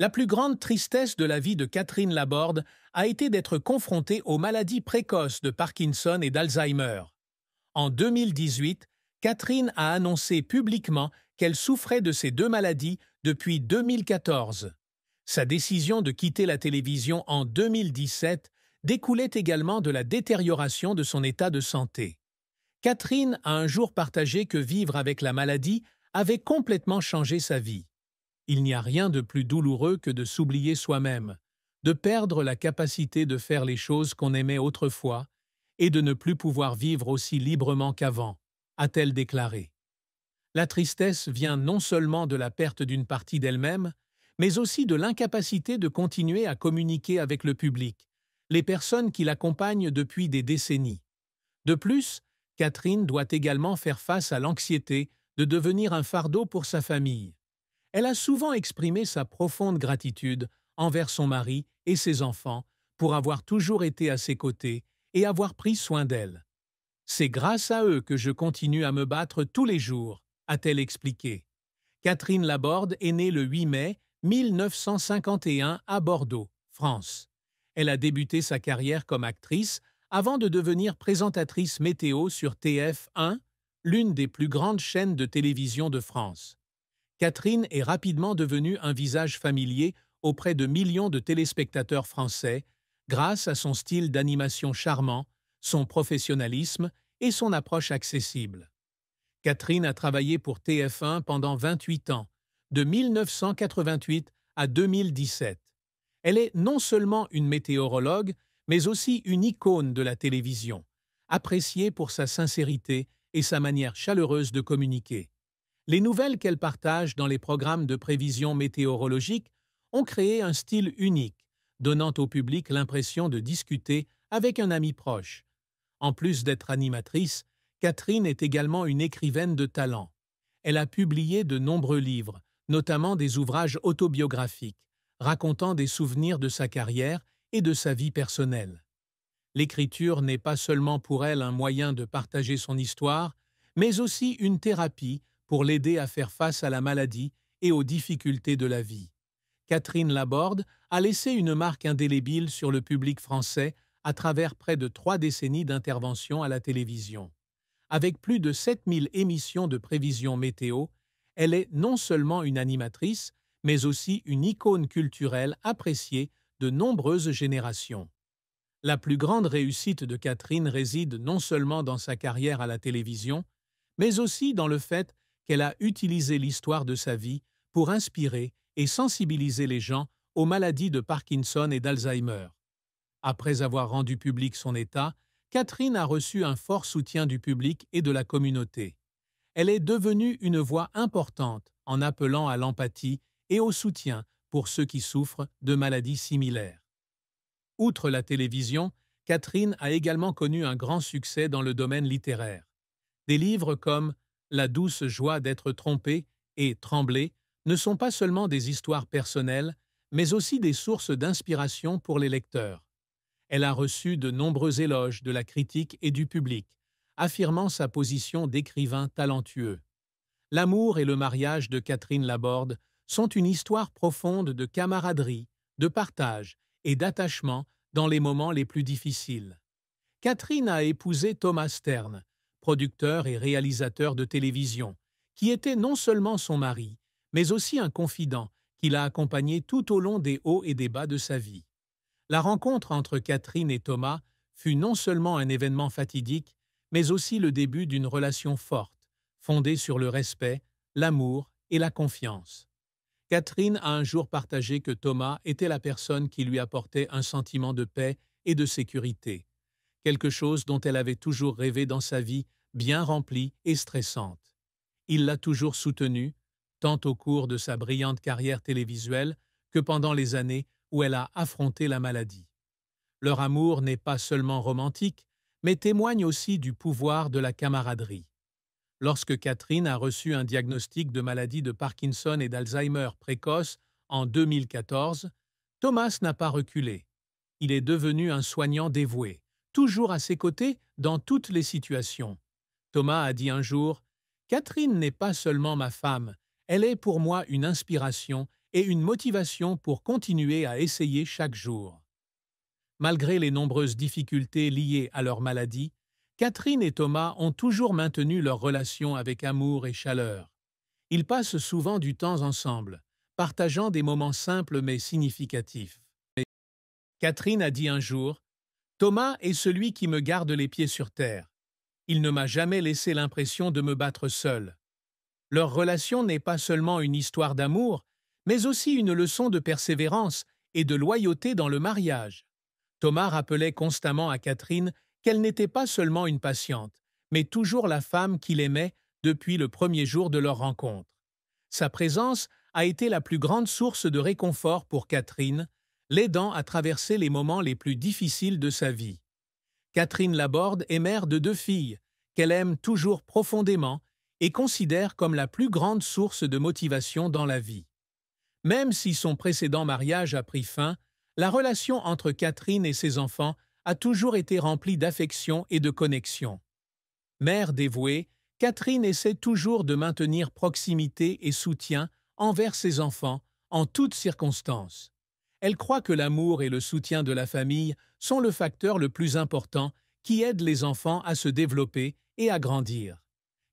La plus grande tristesse de la vie de Catherine Laborde a été d'être confrontée aux maladies précoces de Parkinson et d'Alzheimer. En 2018, Catherine a annoncé publiquement qu'elle souffrait de ces deux maladies depuis 2014. Sa décision de quitter la télévision en 2017 découlait également de la détérioration de son état de santé. Catherine a un jour partagé que vivre avec la maladie avait complètement changé sa vie. Il n'y a rien de plus douloureux que de s'oublier soi-même, de perdre la capacité de faire les choses qu'on aimait autrefois et de ne plus pouvoir vivre aussi librement qu'avant, a-t-elle déclaré. La tristesse vient non seulement de la perte d'une partie d'elle-même, mais aussi de l'incapacité de continuer à communiquer avec le public, les personnes qui l'accompagnent depuis des décennies. De plus, Catherine doit également faire face à l'anxiété de devenir un fardeau pour sa famille. Elle a souvent exprimé sa profonde gratitude envers son mari et ses enfants pour avoir toujours été à ses côtés et avoir pris soin d'elle. C'est grâce à eux que je continue à me battre tous les jours, a-t-elle expliqué. Catherine Laborde est née le 8 mai 1951 à Bordeaux, France. Elle a débuté sa carrière comme actrice avant de devenir présentatrice météo sur TF1, l'une des plus grandes chaînes de télévision de France. Catherine est rapidement devenue un visage familier auprès de millions de téléspectateurs français grâce à son style d'animation charmant, son professionnalisme et son approche accessible. Catherine a travaillé pour TF1 pendant 28 ans, de 1988 à 2017. Elle est non seulement une météorologue, mais aussi une icône de la télévision, appréciée pour sa sincérité et sa manière chaleureuse de communiquer. Les nouvelles qu'elle partage dans les programmes de prévision météorologique ont créé un style unique, donnant au public l'impression de discuter avec un ami proche. En plus d'être animatrice, Catherine est également une écrivaine de talent. Elle a publié de nombreux livres, notamment des ouvrages autobiographiques, racontant des souvenirs de sa carrière et de sa vie personnelle. L'écriture n'est pas seulement pour elle un moyen de partager son histoire, mais aussi une thérapie pour l'aider à faire face à la maladie et aux difficultés de la vie. Catherine Laborde a laissé une marque indélébile sur le public français à travers près de 3 décennies d'intervention à la télévision. Avec plus de 7000 émissions de prévision météo, elle est non seulement une animatrice, mais aussi une icône culturelle appréciée de nombreuses générations. La plus grande réussite de Catherine réside non seulement dans sa carrière à la télévision, mais aussi dans le fait qu'elle a utilisé l'histoire de sa vie pour inspirer et sensibiliser les gens aux maladies de Parkinson et d'Alzheimer. Après avoir rendu public son état, Catherine a reçu un fort soutien du public et de la communauté. Elle est devenue une voix importante en appelant à l'empathie et au soutien pour ceux qui souffrent de maladies similaires. Outre la télévision, Catherine a également connu un grand succès dans le domaine littéraire. Des livres comme La douce joie d'être trompé et Trembler ne sont pas seulement des histoires personnelles, mais aussi des sources d'inspiration pour les lecteurs. Elle a reçu de nombreux éloges de la critique et du public, affirmant sa position d'écrivain talentueux. L'amour et le mariage de Catherine Laborde sont une histoire profonde de camaraderie, de partage et d'attachement dans les moments les plus difficiles. Catherine a épousé Thomas Stern, producteur et réalisateur de télévision, qui était non seulement son mari, mais aussi un confident qui l'a accompagné tout au long des hauts et des bas de sa vie. La rencontre entre Catherine et Thomas fut non seulement un événement fatidique, mais aussi le début d'une relation forte, fondée sur le respect, l'amour et la confiance. Catherine a un jour partagé que Thomas était la personne qui lui apportait un sentiment de paix et de sécurité, quelque chose dont elle avait toujours rêvé dans sa vie bien remplie et stressante. Il l'a toujours soutenue, tant au cours de sa brillante carrière télévisuelle que pendant les années où elle a affronté la maladie. Leur amour n'est pas seulement romantique, mais témoigne aussi du pouvoir de la camaraderie. Lorsque Catherine a reçu un diagnostic de maladie de Parkinson et d'Alzheimer précoce en 2014, Thomas n'a pas reculé. Il est devenu un soignant dévoué, toujours à ses côtés dans toutes les situations. Thomas a dit un jour « Catherine n'est pas seulement ma femme, elle est pour moi une inspiration et une motivation pour continuer à essayer chaque jour. Malgré les nombreuses difficultés liées à leur maladie, Catherine et Thomas ont toujours maintenu leur relation avec amour et chaleur. Ils passent souvent du temps ensemble, partageant des moments simples mais significatifs. Catherine a dit un jour : « Thomas est celui qui me garde les pieds sur terre. Il ne m'a jamais laissé l'impression de me battre seul. » Leur relation n'est pas seulement une histoire d'amour, mais aussi une leçon de persévérance et de loyauté dans le mariage. Thomas rappelait constamment à Catherine qu'elle n'était pas seulement une patiente, mais toujours la femme qu'il aimait depuis le premier jour de leur rencontre. Sa présence a été la plus grande source de réconfort pour Catherine, l'aidant à traverser les moments les plus difficiles de sa vie. Catherine Laborde est mère de 2 filles, qu'elle aime toujours profondément et considère comme la plus grande source de motivation dans la vie. Même si son précédent mariage a pris fin, la relation entre Catherine et ses enfants a toujours été remplie d'affection et de connexion. Mère dévouée, Catherine essaie toujours de maintenir proximité et soutien envers ses enfants en toutes circonstances. Elle croit que l'amour et le soutien de la famille sont le facteur le plus important qui aide les enfants à se développer et à grandir.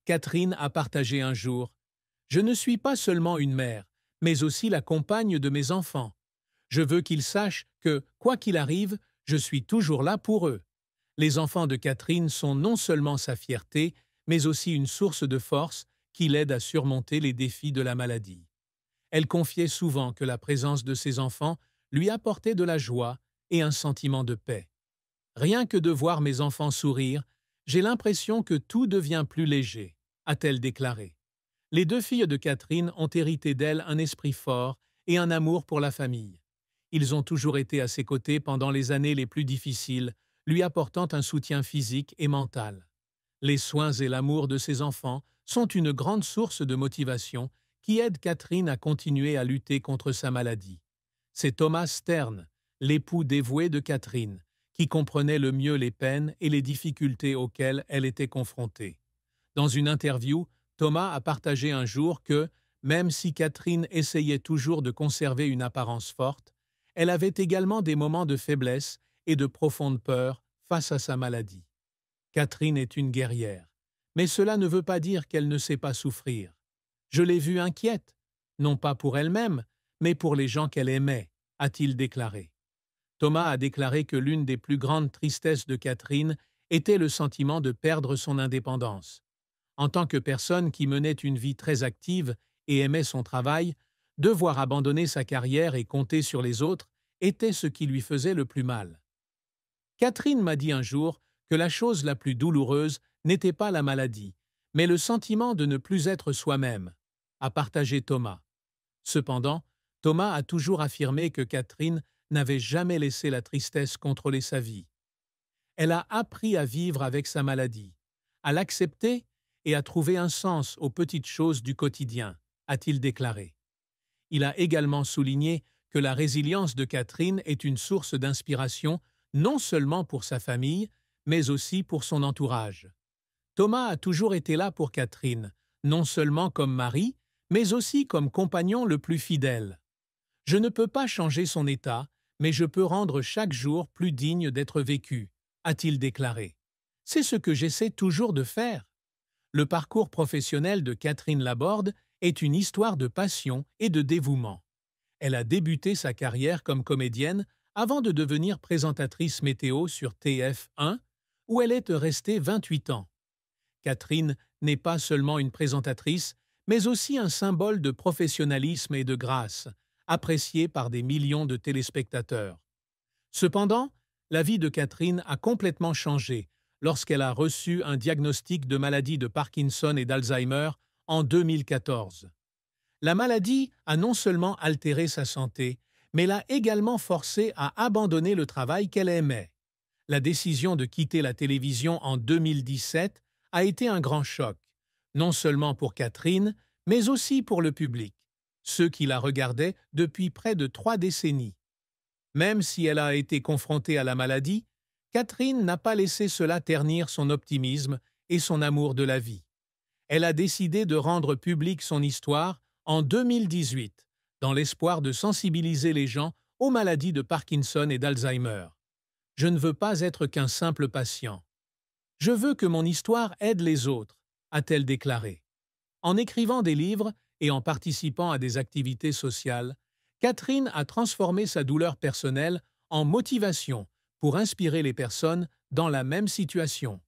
Catherine a partagé un jour : « Je ne suis pas seulement une mère, mais aussi la compagne de mes enfants. Je veux qu'ils sachent que, quoi qu'il arrive, je suis toujours là pour eux. » Les enfants de Catherine sont non seulement sa fierté, mais aussi une source de force qui l'aide à surmonter les défis de la maladie. Elle confiait souvent que la présence de ses enfants lui apportait de la joie et un sentiment de paix. « Rien que de voir mes enfants sourire, j'ai l'impression que tout devient plus léger », a-t-elle déclaré. Les 2 filles de Catherine ont hérité d'elle un esprit fort et un amour pour la famille. Ils ont toujours été à ses côtés pendant les années les plus difficiles, lui apportant un soutien physique et mental. Les soins et l'amour de ses enfants sont une grande source de motivation qui aide Catherine à continuer à lutter contre sa maladie. C'est Thomas Stern, l'époux dévoué de Catherine, qui comprenait le mieux les peines et les difficultés auxquelles elle était confrontée. Dans une interview, Thomas a partagé un jour que, même si Catherine essayait toujours de conserver une apparence forte, elle avait également des moments de faiblesse et de profonde peur face à sa maladie. Catherine est une guerrière, mais cela ne veut pas dire qu'elle ne sait pas souffrir. Je l'ai vue inquiète, non pas pour elle-même, mais pour les gens qu'elle aimait, a-t-il déclaré. Thomas a déclaré que l'une des plus grandes tristesses de Catherine était le sentiment de perdre son indépendance. En tant que personne qui menait une vie très active et aimait son travail, devoir abandonner sa carrière et compter sur les autres était ce qui lui faisait le plus mal. Catherine m'a dit un jour que la chose la plus douloureuse n'était pas la maladie, mais le sentiment de ne plus être soi-même, a partagé Thomas. Cependant, Thomas a toujours affirmé que Catherine n'avait jamais laissé la tristesse contrôler sa vie. Elle a appris à vivre avec sa maladie, à l'accepter et à trouver un sens aux petites choses du quotidien, a-t-il déclaré. Il a également souligné que la résilience de Catherine est une source d'inspiration non seulement pour sa famille, mais aussi pour son entourage. Thomas a toujours été là pour Catherine, non seulement comme mari, mais aussi comme compagnon le plus fidèle. « Je ne peux pas changer son état, mais je peux rendre chaque jour plus digne d'être vécu », a-t-il déclaré. C'est ce que j'essaie toujours de faire. Le parcours professionnel de Catherine Laborde est une histoire de passion et de dévouement. Elle a débuté sa carrière comme comédienne avant de devenir présentatrice météo sur TF1, où elle est restée 28 ans. Catherine n'est pas seulement une présentatrice, mais aussi un symbole de professionnalisme et de grâce, apprécié par des millions de téléspectateurs. Cependant, la vie de Catherine a complètement changé lorsqu'elle a reçu un diagnostic de maladie de Parkinson et d'Alzheimer en 2014. La maladie a non seulement altéré sa santé, mais l'a également forcée à abandonner le travail qu'elle aimait. La décision de quitter la télévision en 2017 a été un grand choc, non seulement pour Catherine, mais aussi pour le public, ceux qui la regardaient depuis près de 3 décennies. Même si elle a été confrontée à la maladie, Catherine n'a pas laissé cela ternir son optimisme et son amour de la vie. Elle a décidé de rendre publique son histoire en 2018, dans l'espoir de sensibiliser les gens aux maladies de Parkinson et d'Alzheimer. Je ne veux pas être qu'un simple patient. Je veux que mon histoire aide les autres, a-t-elle déclaré. En écrivant des livres et en participant à des activités sociales, Catherine a transformé sa douleur personnelle en motivation pour inspirer les personnes dans la même situation.